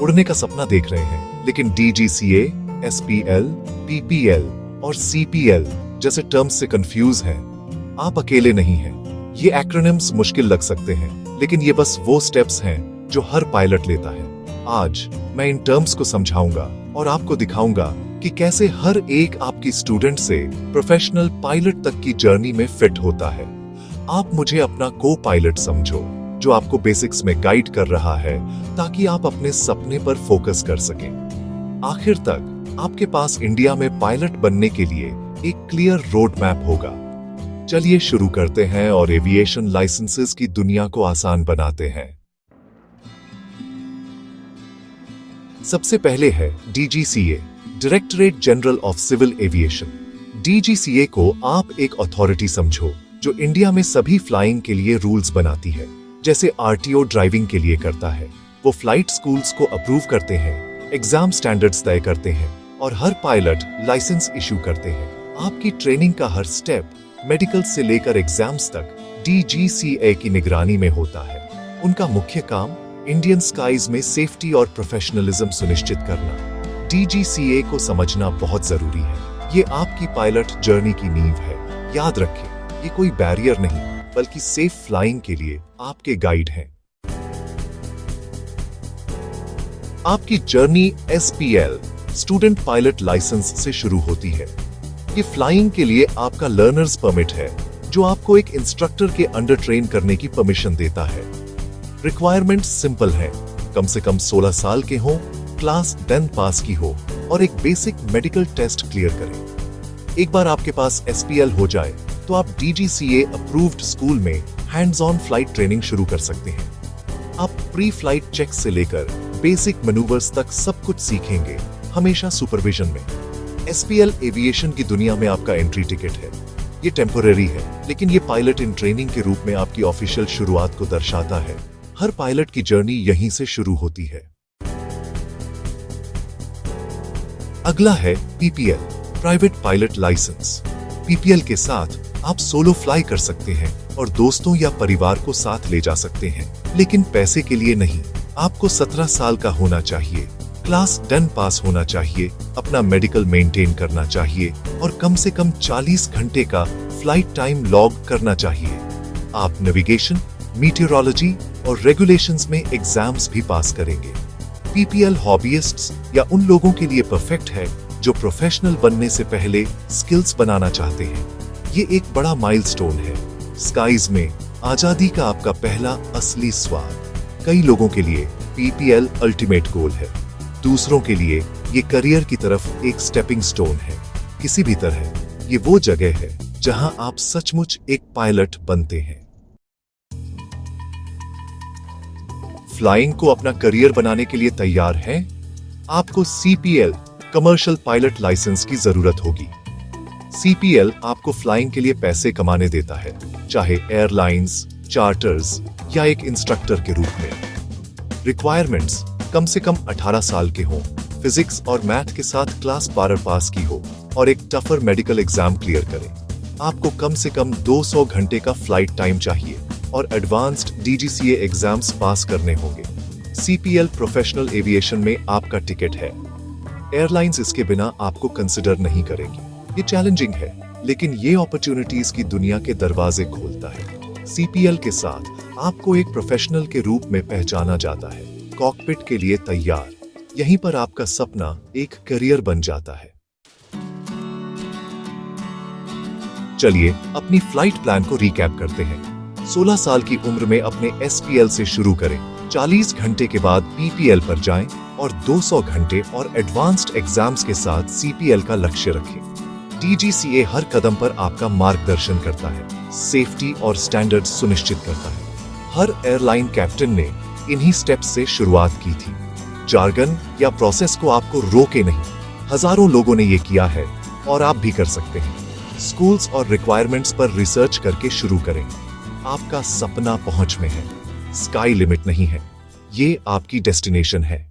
उड़ने का सपना देख रहे हैं, लेकिन DGCA, SPL, PPL और CPL जैसे टर्म्स से कंफ्यूज हैं। आप अकेले नहीं हैं। ये एक्रोनिम्स मुश्किल लग सकते हैं, लेकिन ये बस वो स्टेप्स हैं जो हर पायलट लेता है। आज मैं इन टर्म्स को समझाऊंगा और आपको दिखाऊंगा कि कैसे हर एक आपकी स्टूडेंट से प्रोफेशनल पायलट तक की जर्नी में फिट होता है। आप मुझे अपना को पायलट समझो, जो आपको बेसिक्स में गाइड कर रहा है ताकि आप अपने सपने पर फोकस कर सकें। आखिर तक आपके पास इंडिया में पायलट बनने के लिए एक क्लियर रोड मैप होगा। चलिए शुरू करते हैं और एविएशन लाइसेंसेस की दुनिया को आसान बनाते हैं। सबसे पहले है DGCA, directorate general of civil aviation. DGCA को आप एक अथॉरिटी समझो जो इंडिया में सभी फ्लाइंग के लिए रूल्स बनाती है, जैसे RTO ड्राइविंग के लिए करता है। वो फ्लाइट स्कूल्स को अप्रूव करते हैं, एग्जाम स्टैंडर्ड्स तय करते हैं और हर पायलट लाइसेंस इशू करते हैं। आपकी ट्रेनिंग का हर स्टेप, मेडिकल से लेकर एग्जाम्स तक, DGCA की निगरानी में होता है। उनका मुख्य काम इंडियन स्काईज में सेफ्टी और प्रोफेशनलिज्म सुनिश्चित करना। DGCA को समझना बहुत जरूरी है। ये आपकी पायलट जर्नी की नींव है। याद रखें, ये कोई बैरियर नहीं, बल्कि सेफ फ्लाइंग के लिए आपके गाइड हैं। आपकी journey SPL, student pilot licence से शुरू होती है। ये फ्लाइंग के लिए आपका लर्नर्स परमिट है, जो आपको एक इंस्ट्रक्टर के अंडर ट्रेन करने की परमिशन देता है। रिक्वायरमेंट्स सिंपल है, कम से कम 16 साल के हों, क्लास 10 पास की हो और एक बेसिक मेडिकल टेस्ट क्लियर करें। एक बार आपके पास SPL हो जाए तो आप DGCA अप्रूव्ड स्कूल में हैंड्स ऑन फ्लाइट ट्रेनिंग शुरू कर सकते हैं। आप प्री फ्लाइट चेक से लेकर बेसिक मैनूवर्स तक सब कुछ सीखेंगे, हमेशा सुपरविजन में। SPL एविएशन की दुनिया में आपका एंट्री टिकट है। ये टेम्पररी है, लेकिन ये पायलट इन ट्रेनिंग के रूप में आपकी ऑफिशियल शुरुआत को दर्शाता है। हर पायलट की जर्नी यहीं से शुरू होती है। अगला है PPL, private pilot licence. PPL के साथ आप सोलो फ्लाई कर सकते हैं और दोस्तों या परिवार को साथ ले जा सकते हैं, लेकिन पैसे के लिए नहीं। आपको 17 साल का होना चाहिए, क्लास 10 पास होना चाहिए, अपना मेडिकल मेंटेन करना चाहिए और कम से कम 40 घंटे का फ्लाइट टाइम लॉग करना चाहिए। आप नेविगेशन, मीटियोरोलॉजी और रेगुलेशंस में एग्जाम्स भी पास करेंगे। PPL हॉबीइस्ट्स या उन लोगों के लिए परफेक्ट है जो प्रोफेशनल बनने से पहले स्किल्स बनाना चाहते हैं। ये एक बड़ा माइलस्टोन है, स्काईज में आजादी का आपका पहला असली स्वाद। कई लोगों के लिए PPL अल्टीमेट गोल है, दूसरों के लिए ये करियर की तरफ एक स्टेपिंग स्टोन है। किसी भी तरह ये वो जगह है जहां आप सचमुच एक पायलट बनते हैं। फ्लाइंग को अपना करियर बनाने के लिए तैयार हैं? आपको CPL, कमर्शियल पायलट लाइसेंस की जरूरत होगी। CPL आपको फ्लाइंग के लिए पैसे कमाने देता है, चाहे एयरलाइंस, चार्टर्स या एक इंस्ट्रक्टर के रूप में। रिक्वायरमेंट्स कम से कम 18 साल के हों, फिजिक्स और मैथ के साथ क्लास 12 पास की हो और एक टफर मेडिकल एग्जाम क्लियर करें। आपको कम से कम 200 घंटे का फ्लाइट टाइम चाहिए और एडवांस्ड DGCA एग्जाम्स पास करने होंगे। CPL प्रोफेशनल एविएशन में आपका टिकट है। एयरलाइंस इसके बिना आपको कंसिडर नहीं करेंगी। ये चैलेंजिंग है, लेकिन ये अपॉर्चुनिटीज की दुनिया के दरवाजे खोलता है। CPL के साथ आपको एक प्रोफेशनल के रूप में पहचाना जाता है, कॉकपिट के लिए तैयार। यहीं पर आपका सपना एक करियर बन जाता है। चलिए अपनी फ्लाइट प्लान को रिकैप करते हैं। 16 साल की उम्र में अपने SPL से शुरू करें, 40 घंटे के बाद PPL पर जाएं और 200 घंटे और एडवांस्ड एग्जाम्स के साथ CPL का लक्ष्य रखें। DGCA हर कदम पर आपका मार्गदर्शन करता है, सेफ्टी और स्टैंडर्ड सुनिश्चित करता है। हर एयरलाइन कैप्टन ने इन्हीं स्टेप्स से शुरुआत की थी। जार्गन या प्रोसेस को आपको रोके नहीं, हजारों लोगों ने ये किया है और आप भी कर सकते हैं। स्कूल्स और रिक्वायरमेंट्स पर रिसर्च करके शुरू करें। आपका सपना पहुंच में है, स्काई लिमिट नहीं है, ये आपकी डेस्टिनेशन है।